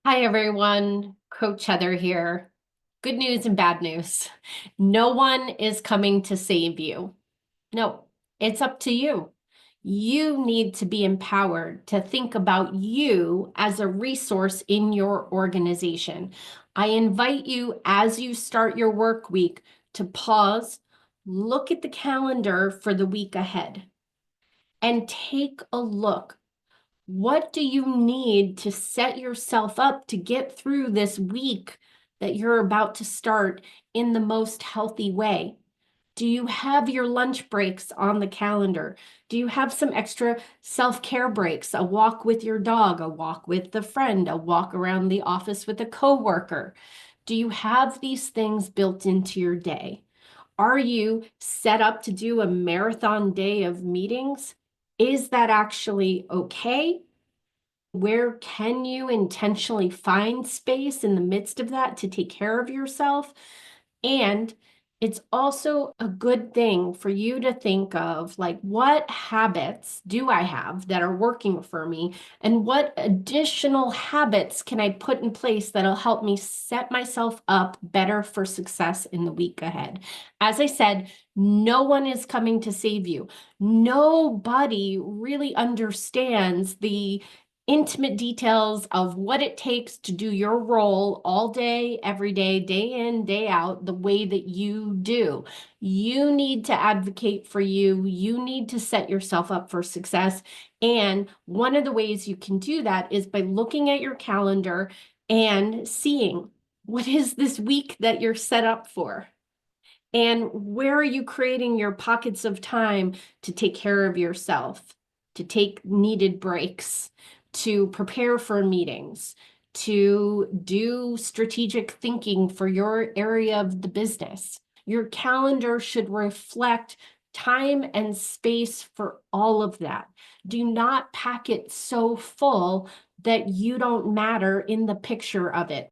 Hi, everyone. Coach Heather here. Good news and bad news. No one is coming to save you. No, it's up to you. You need to be empowered to think about you as a resource in your organization. I invite you as you start your work week to pause, look at the calendar for the week ahead, and take a look. What do you need to set yourself up to get through this week that you're about to start in the most healthy way? Do you have your lunch breaks on the calendar? Do you have some extra self-care breaks? A walk with your dog, a walk with a friend, a walk around the office with a coworker? Do you have these things built into your day? Are you set up to do a marathon day of meetings? Is that actually okay? Where can you intentionally find space in the midst of that to take care of yourself? And it's also a good thing for you to think of like, what habits do I have that are working for me? And what additional habits can I put in place that'll help me set myself up better for success in the week ahead? As I said, no one is coming to save you. Nobody really understands the intimate details of what it takes to do your role all day, every day, day in, day out, the way that you do. You need to advocate for you. You need to set yourself up for success. And one of the ways you can do that is by looking at your calendar and seeing what is this week that you're set up for. And where are you creating your pockets of time to take care of yourself, to take needed breaks, to prepare for meetings, to do strategic thinking for your area of the business? Your calendar should reflect time and space for all of that. Do not pack it so full that you don't matter in the picture of it.